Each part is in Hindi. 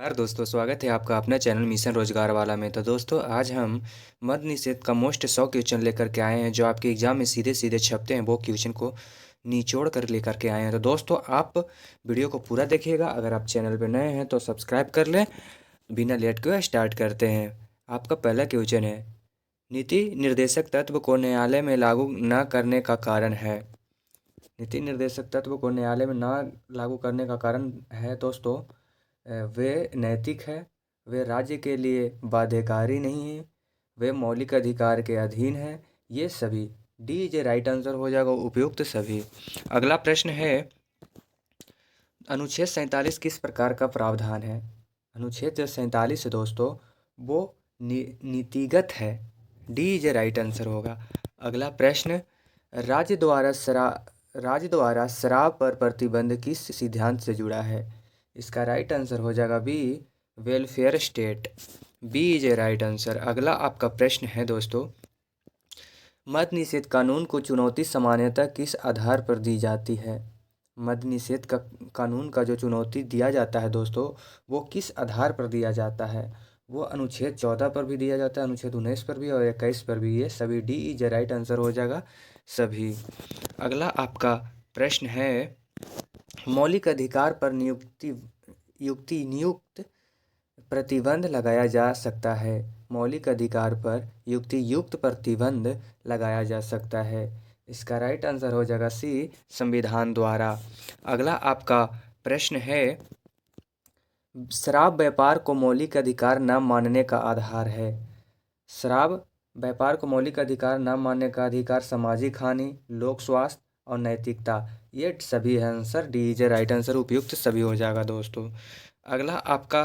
नमस्कार दोस्तों, स्वागत है आपका अपना चैनल मिशन रोजगार वाला में। तो दोस्तों, आज हम मद्य निषेध का मोस्ट 100 क्वेश्चन लेकर के आए हैं जो आपके एग्जाम में सीधे सीधे छपते हैं। वो क्वेश्चन को निचोड़ कर लेकर के आए हैं। तो दोस्तों, आप वीडियो को पूरा देखिएगा। अगर आप चैनल पर नए हैं तो सब्सक्राइब कर लें। बिना लेट के स्टार्ट करते हैं। आपका पहला क्वेश्चन है, नीति निर्देशक तत्व को न्यायालय में लागू न करने का कारण है। नीति निर्देशक तत्व को न्यायालय में ना लागू करने का कारण है दोस्तों, वे नैतिक है, वे राज्य के लिए बाध्यकारी नहीं है, वे मौलिक अधिकार के अधीन है। ये सभी डी जे राइट आंसर हो जाएगा, उपयुक्त सभी। अगला प्रश्न है, अनुच्छेद 47 किस प्रकार का प्रावधान है। अनुच्छेद जो 47 है दोस्तों, वो नीतिगत है। डी जे राइट आंसर होगा। अगला प्रश्न, राज्य द्वारा शरा राज्य द्वारा शराब पर प्रतिबंध किस सिद्धांत से जुड़ा है। इसका राइट आंसर हो जाएगा B, welfare state. B is a right answer. अगला आपका प्रश्न है दोस्तों, मद्य निषेध कानून को चुनौती सामान्यतः किस आधार पर दी जाती है। मद्य निषेध का कानून का जो चुनौती दिया जाता है दोस्तों, वो किस आधार पर दिया जाता है। वो अनुच्छेद 14 पर भी दिया जाता है, अनुच्छेद 19 पर भी और 21 पर भी। ये सभी D is a right answer हो जाएगा सभी। अगला आपका प्रश्न है, मौलिक अधिकार पर नियुक्त प्रतिबंध लगाया जा सकता है। मौलिक अधिकार पर युक्त प्रतिबंध लगाया जा सकता है। इसका राइट आंसर हो जाएगा सी, संविधान द्वारा। अगला आपका प्रश्न है, शराब व्यापार को मौलिक अधिकार न मानने का आधार है। शराब व्यापार को मौलिक अधिकार न मानने का अधिकार सामाजिक हानि, लोक स्वास्थ्य और नैतिकता। ये सभी answer D is right answer, उपयुक्त सभी हो जाएगा दोस्तों। अगला आपका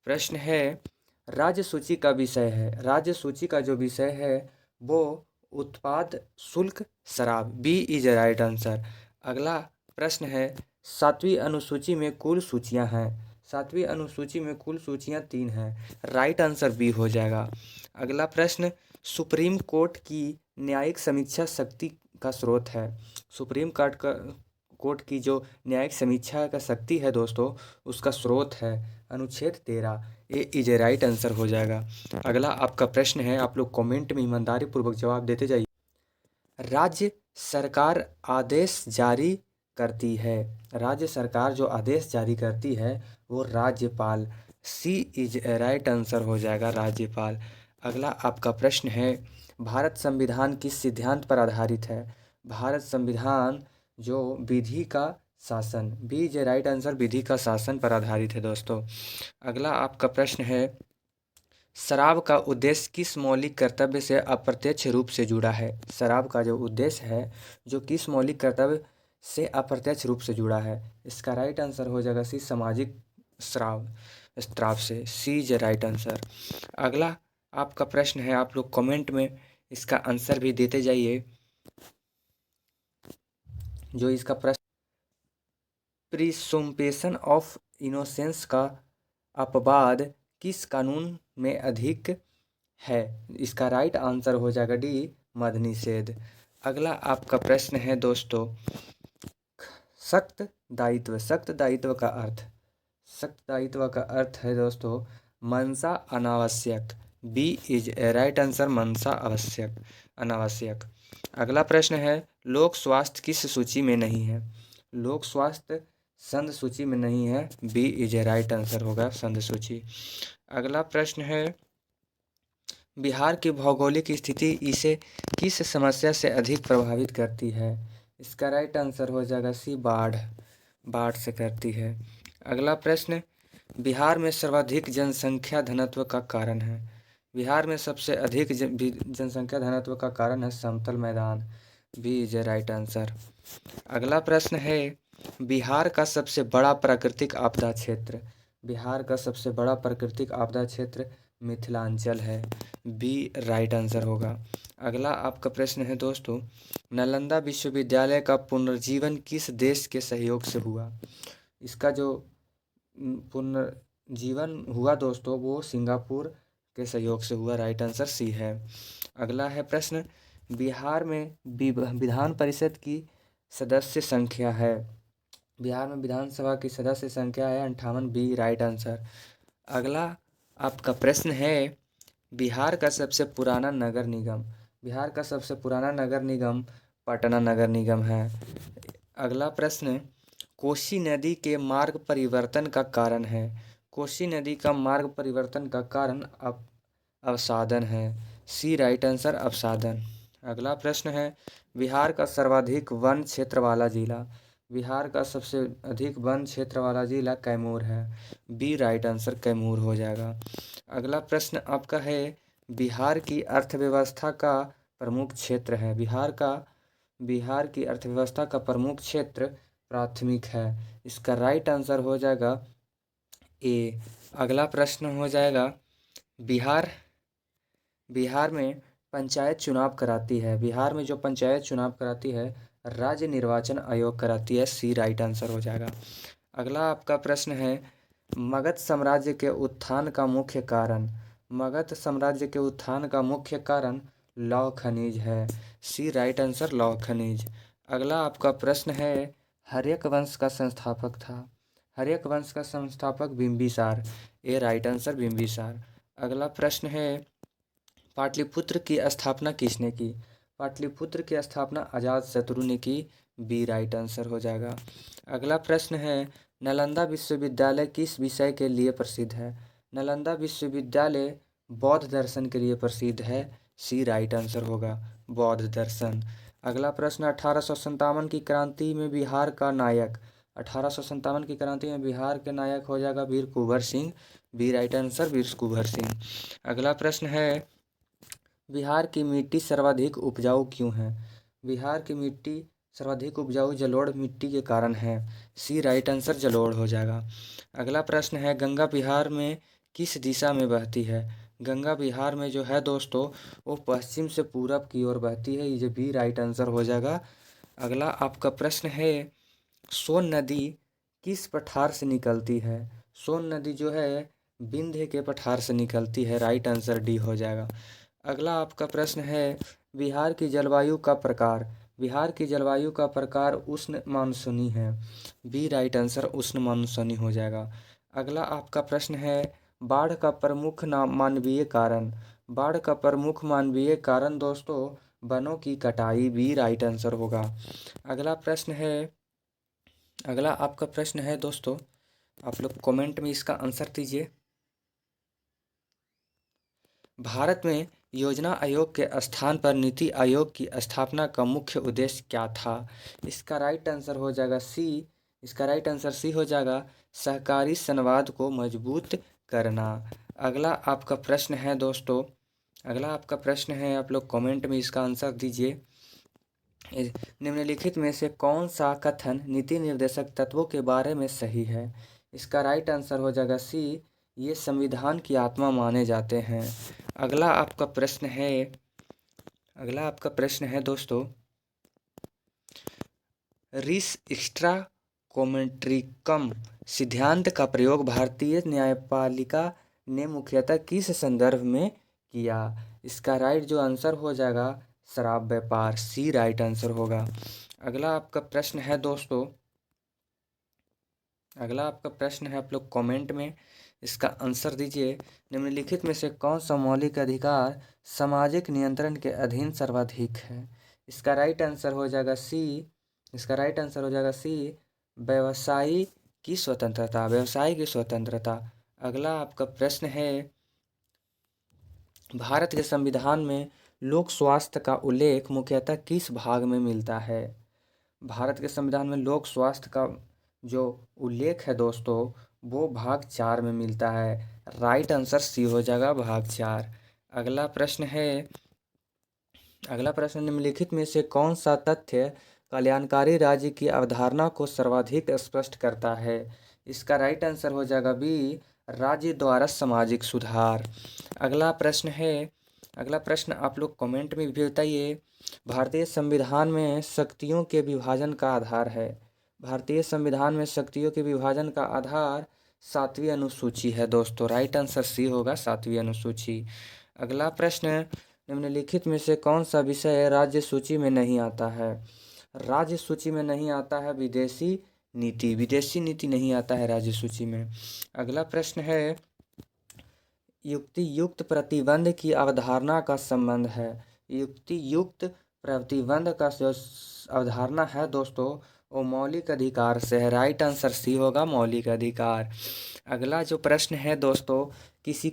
प्रश्न है, राज्य सूची का विषय है। राज्य सूची का जो विषय है वो उत्पाद शुल्क शराब। B is right answer. अगला प्रश्न है, 7वीं अनुसूची में कुल सूचियां हैं। 7वीं अनुसूची में कुल सूचियां 3 हैं। राइट आंसर बी हो जाएगा। अगला प्रश्न, सुप्रीम कोर्ट की न्यायिक समीक्षा शक्ति का स्रोत है। सुप्रीम कोर्ट की जो न्यायिक समीक्षा का शक्ति है दोस्तों, उसका स्रोत है अनुच्छेद 13। ए इज ए राइट आंसर हो जाएगा। अगला आपका प्रश्न है, आप लोग कमेंट में ईमानदारी पूर्वक जवाब देते जाइए। राज्य सरकार आदेश जारी करती है। राज्य सरकार जो आदेश जारी करती है वो राज्यपाल। सी इज ए राइट आंसर हो जाएगा, राज्यपाल। अगला आपका प्रश्न है, भारत संविधान किस सिद्धांत पर आधारित है। भारत संविधान जो विधि का शासन। B is a right answer, विधि का शासन पर आधारित है दोस्तों। अगला आपका प्रश्न है, शराब का उद्देश्य किस मौलिक कर्तव्य से अप्रत्यक्ष रूप से जुड़ा है। शराब का जो उद्देश्य है जो किस मौलिक कर्तव्य से अप्रत्यक्ष रूप से जुड़ा है। इसका राइट आंसर हो जाएगा सी, सामाजिक स्त्राव से। सी इज राइट आंसर। अगला आपका प्रश्न है, आप लोग कमेंट में इसका आंसर भी देते जाइए। जो इसका प्रश्न, प्रिसम्पशन ऑफ इनोसेंस का अपवाद किस कानून में अधिक है। इसका राइट आंसर हो जाएगा डी, मद्य निषेध। अगला आपका प्रश्न है दोस्तों, सख्त दायित्व। सख्त दायित्व का अर्थ, सख्त दायित्व का अर्थ है दोस्तों मनसा अनावश्यक। B is a right answer, मनसा आवश्यक अनावश्यक। अगला प्रश्न है, लोक स्वास्थ्य किस सूची में नहीं है। लोक स्वास्थ्य संघ सूची में नहीं है। B is a right answer होगा, संघ सूची। अगला प्रश्न है, बिहार की भौगोलिक स्थिति इसे किस समस्या से अधिक प्रभावित करती है। इसका राइट आंसर हो जाएगा सी, बाढ़। बाढ़ से करती है। अगला प्रश्न, बिहार में सर्वाधिक जनसंख्या घनत्व का कारण है। बिहार में सबसे अधिक जनसंख्या घनत्व का कारण है समतल मैदान। B is a right answer. अगला प्रश्न है, बिहार का सबसे बड़ा प्राकृतिक आपदा क्षेत्र। बिहार का सबसे बड़ा प्राकृतिक आपदा क्षेत्र मिथिलांचल है। बी राइट आंसर होगा। अगला आपका प्रश्न है दोस्तों, नालंदा विश्वविद्यालय का पुनर्जीवन किस देश के सहयोग से हुआ। इसका जो पुनर्जीवन हुआ दोस्तों वो सिंगापुर के सहयोग से हुआ। राइट आंसर सी है। अगला है प्रश्न, बिहार में विधान परिषद की सदस्य संख्या है। बिहार में विधानसभा की सदस्य संख्या है 58। B right answer. अगला आपका प्रश्न है, बिहार का सबसे पुराना नगर निगम। बिहार का सबसे पुराना नगर निगम पटना नगर निगम है। अगला प्रश्न, कोसी नदी के मार्ग परिवर्तन का कारण है। कोसी नदी का मार्ग परिवर्तन का कारण अवसादन है। सी राइट आंसर अवसादन। अगला प्रश्न है, बिहार का सर्वाधिक वन क्षेत्र वाला जिला। बिहार का सबसे अधिक वन क्षेत्र वाला जिला कैमूर है। बी राइट आंसर कैमूर हो जाएगा। अगला प्रश्न आपका है, बिहार की अर्थव्यवस्था का प्रमुख क्षेत्र है। बिहार की अर्थव्यवस्था का प्रमुख क्षेत्र प्राथमिक है। इसका राइट आंसर हो जाएगा ए। अगला प्रश्न हो जाएगा, बिहार बिहार में पंचायत चुनाव कराती है। बिहार में जो पंचायत चुनाव कराती है राज्य निर्वाचन आयोग कराती है। सी राइट आंसर हो जाएगा। अगला आपका प्रश्न है, मगध साम्राज्य के उत्थान का मुख्य कारण। मगध साम्राज्य के उत्थान का मुख्य कारण लौह खनिज है। सी राइट आंसर लौह खनिज। अगला आपका प्रश्न है, हर्यक वंश का संस्थापक था। हर्यक वंश का संस्थापक बिंबिसार। ए राइट आंसर बिंबिसार। अगला प्रश्न है, पाटलिपुत्र की स्थापना किसने की। पाटलिपुत्र की स्थापना अजातशत्रु ने की। बी राइट आंसर हो जाएगा। अगला प्रश्न है, नालंदा विश्वविद्यालय किस विषय के लिए प्रसिद्ध है। नालंदा विश्वविद्यालय बौद्ध दर्शन के लिए प्रसिद्ध है। सी राइट आंसर होगा बौद्ध दर्शन। अगला प्रश्न, 1857 की क्रांति में बिहार का नायक। 1857 की क्रांति में बिहार के नायक हो जाएगा वीर Kunwar Singh. B right answer वीर कुंवर सिंह। अगला प्रश्न है, बिहार की मिट्टी सर्वाधिक उपजाऊ क्यों है। बिहार की मिट्टी सर्वाधिक उपजाऊ जलोढ़ मिट्टी के कारण है। सी राइट आंसर जलोढ़ हो जाएगा। अगला प्रश्न है, गंगा बिहार में किस दिशा में बहती है। गंगा बिहार में जो है दोस्तों वो पश्चिम से पूरब की ओर बहती है। ये भी राइट आंसर हो जाएगा। अगला आपका प्रश्न है, सोन नदी किस पठार से निकलती है। सोन नदी जो है विंध्य के पठार से निकलती है। राइट आंसर डी हो जाएगा। अगला आपका प्रश्न है, बिहार की जलवायु का प्रकार। बिहार की जलवायु का प्रकार उष्ण मानसूनी है। बी राइट आंसर उष्ण मानसूनी हो जाएगा। अगला आपका प्रश्न है, बाढ़ का प्रमुख मानवीय कारण। बाढ़ का प्रमुख मानवीय कारण दोस्तों वनों की कटाई। बी राइट आंसर होगा। अगला प्रश्न है, अगला आपका प्रश्न है दोस्तों, आप लोग कमेंट में इसका आंसर दीजिए। भारत में योजना आयोग के स्थान पर नीति आयोग की स्थापना का मुख्य उद्देश्य क्या था। इसका राइट आंसर हो जाएगा सी। इसका राइट आंसर सी हो जाएगा, सहकारी संवाद को मजबूत करना। अगला आपका प्रश्न है दोस्तों, अगला आपका प्रश्न है, आप लोग कमेंट में इसका आंसर दीजिए। निम्नलिखित में से कौन सा कथन नीति निर्देशक तत्वों के बारे में सही है। इसका राइट आंसर हो जाएगा सी, ये संविधान की आत्मा माने जाते हैं। अगला आपका प्रश्न है, अगला आपका प्रश्न है दोस्तों, रिस एक्स्ट्रा कोमेट्रिकम सिद्धांत का प्रयोग भारतीय न्यायपालिका ने मुख्यतः किस संदर्भ में किया। इसका राइट जो आंसर हो जाएगा शराब व्यापार। सी राइट आंसर होगा। अगला आपका प्रश्न है दोस्तों, अगला आपका प्रश्न है, आप लोग कमेंट में इसका आंसर दीजिए। निम्नलिखित में से कौन सा मौलिक अधिकार सामाजिक नियंत्रण के अधीन सर्वाधिक है। इसका राइट आंसर हो जाएगा सी। इसका राइट आंसर हो जाएगा सी, व्यवसायी की स्वतंत्रता। व्यवसाय की स्वतंत्रता। अगला आपका प्रश्न है, भारत के संविधान में लोक स्वास्थ्य का उल्लेख मुख्यतः किस भाग में मिलता है। भारत के संविधान में लोक स्वास्थ्य का जो उल्लेख है दोस्तों वो भाग 4 में मिलता है। राइट आंसर सी हो जाएगा भाग 4। अगला प्रश्न है, अगला प्रश्न, निम्नलिखित में से कौन सा तथ्य कल्याणकारी राज्य की अवधारणा को सर्वाधिक स्पष्ट करता है। इसका राइट आंसर हो जाएगा बी, राज्य द्वारा सामाजिक सुधार। अगला प्रश्न है, अगला प्रश्न आप लोग कमेंट में भी बताइए। भारतीय संविधान में शक्तियों के विभाजन का आधार है। भारतीय संविधान में शक्तियों के विभाजन का आधार 7वीं अनुसूची है दोस्तों। राइट आंसर सी होगा 7वीं अनुसूची। अगला प्रश्न, निम्नलिखित में से कौन सा विषय राज्य सूची में नहीं आता है। राज्य सूची में नहीं आता है विदेशी नीति। विदेशी नीति नहीं आता है राज्य सूची में। अगला प्रश्न है, युक्ति युक्त प्रतिबंध की अवधारणा का संबंध है। युक्ति युक्त प्रतिबंध का जो अवधारणा है दोस्तों, वो मौलिक अधिकार से है। राइट आंसर सी होगा, मौलिक अधिकार। अगला जो प्रश्न है दोस्तों, किसी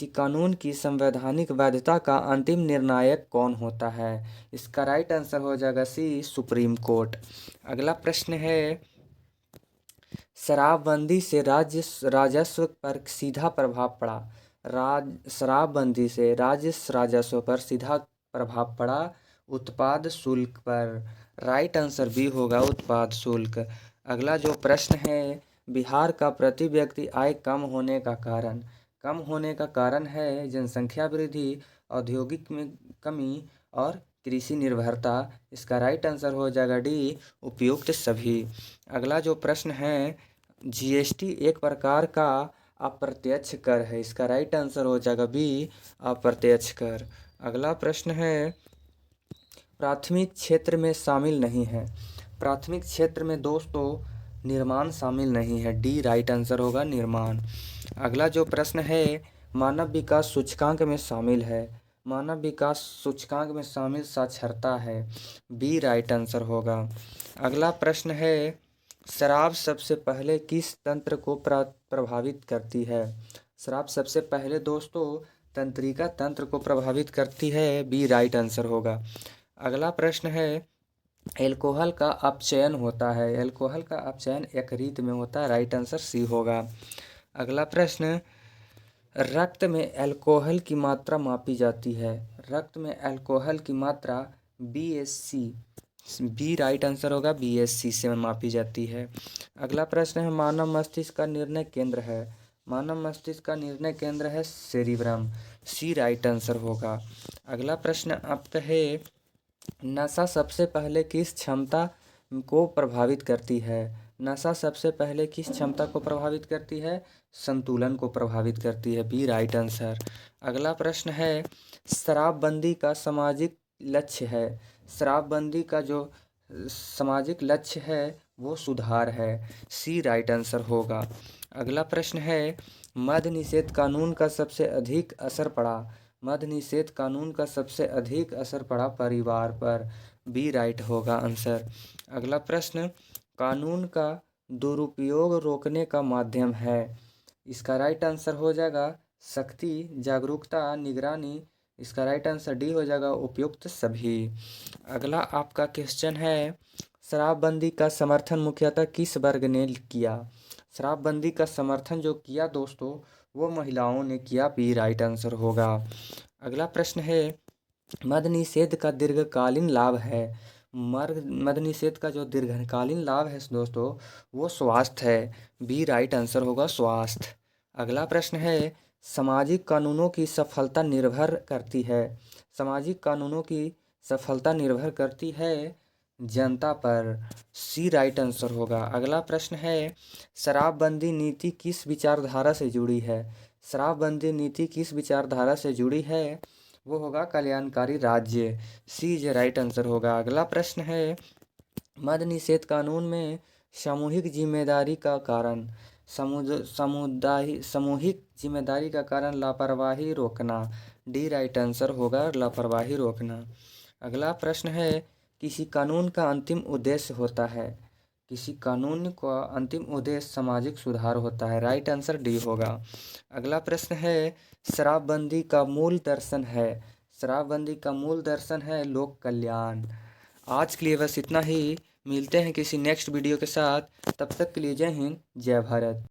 कानून की संवैधानिक वैधता का अंतिम निर्णायक कौन होता है? इसका राइट आंसर हो जाएगा सी, सुप्रीम कोर्ट। अगला प्रश्न है, शराबबंदी से राजस्व पर सीधा प्रभाव पड़ा। शराबबंदी से राजस्व पर सीधा प्रभाव पड़ा उत्पाद शुल्क पर। राइट आंसर बी होगा, उत्पाद शुल्क। अगला जो प्रश्न है, बिहार का प्रति व्यक्ति आय कम होने का कारण है जनसंख्या वृद्धि, औद्योगिक में कमी और कृषि निर्भरता। इसका राइट आंसर हो जाएगा डी, उपयुक्त सभी। अगला जो प्रश्न है, जीएसटी एक प्रकार का अप्रत्यक्ष कर है। इसका राइट आंसर हो जाएगा बी, अप्रत्यक्ष कर। अगला प्रश्न है, प्राथमिक क्षेत्र में शामिल नहीं है। प्राथमिक क्षेत्र में दोस्तों निर्माण शामिल नहीं है। डी राइट आंसर होगा, निर्माण। अगला जो प्रश्न है, मानव विकास सूचकांक में शामिल है। मानव विकास सूचकांक में शामिल साक्षरता है। बी राइट आंसर होगा। अगला प्रश्न है, शराब सबसे पहले किस तंत्र को प्रभावित करती है? शराब सबसे पहले दोस्तों तंत्रिका तंत्र को प्रभावित करती है। बी राइट आंसर होगा। अगला प्रश्न है, एल्कोहल का अपचयन होता है। एल्कोहल का अपचयन यकृत में होता है। राइट आंसर सी होगा। अगला प्रश्न, रक्त में अल्कोहल की मात्रा मापी जाती है। रक्त में अल्कोहल की मात्रा BSC। बी राइट आंसर होगा, BSC से मापी जाती है। अगला प्रश्न है, मानव मस्तिष्क का निर्णय केंद्र है। मानव मस्तिष्क का निर्णय केंद्र है सेरिब्रम। सी राइट आंसर होगा। अगला प्रश्न आपका है, नशा सबसे पहले किस क्षमता को प्रभावित करती है? नशा सबसे पहले किस क्षमता को प्रभावित करती है? संतुलन को प्रभावित करती है। B right answer. अगला प्रश्न है, शराबबंदी का सामाजिक लक्ष्य है। शराबबंदी का जो सामाजिक लक्ष्य है वो सुधार है। सी राइट आंसर होगा। अगला प्रश्न है, मद्य निषेध कानून का सबसे अधिक असर पड़ा। मद्य निषेध कानून का सबसे अधिक असर पड़ा परिवार पर। बी राइट होगा आंसर। अगला प्रश्न, कानून का दुरुपयोग रोकने का माध्यम है। इसका राइट आंसर हो जाएगा सख्ती, जागरूकता, निगरानी। इसका राइट आंसर डी हो जाएगा, उपयुक्त सभी। अगला आपका क्वेश्चन है, शराबबंदी का समर्थन मुख्यतः किस वर्ग ने किया? शराबबंदी का समर्थन जो किया दोस्तों वो महिलाओं ने किया। बी राइट आंसर होगा। अगला प्रश्न है, मद्य निषेध का दीर्घकालीन लाभ है। मद्य निषेध का जो दीर्घकालीन लाभ है दोस्तों वो स्वास्थ्य है। बी राइट आंसर होगा, स्वास्थ्य। अगला प्रश्न है, सामाजिक कानूनों की सफलता निर्भर करती है। सामाजिक कानूनों की सफलता निर्भर करती है जनता पर। सी राइट आंसर होगा। अगला प्रश्न है, शराबबंदी नीति किस विचारधारा से जुड़ी है? शराबबंदी नीति किस विचारधारा से जुड़ी है? वो होगा कल्याणकारी राज्य। सी इज राइट आंसर होगा। अगला प्रश्न है, मद्य निषेध कानून में सामूहिक जिम्मेदारी का कारण। सामूहिक जिम्मेदारी का कारण लापरवाही रोकना। डी राइट आंसर होगा, लापरवाही रोकना। अगला प्रश्न है, किसी कानून का अंतिम उद्देश्य होता है। किसी कानून का अंतिम उद्देश्य सामाजिक सुधार होता है। राइट आंसर डी होगा। अगला प्रश्न है, शराबबंदी का मूल दर्शन है। शराबबंदी का मूल दर्शन है लोक कल्याण। आज के लिए बस इतना ही। मिलते हैं किसी नेक्स्ट वीडियो के साथ। तब तक के लिए जय हिंद, जय भारत।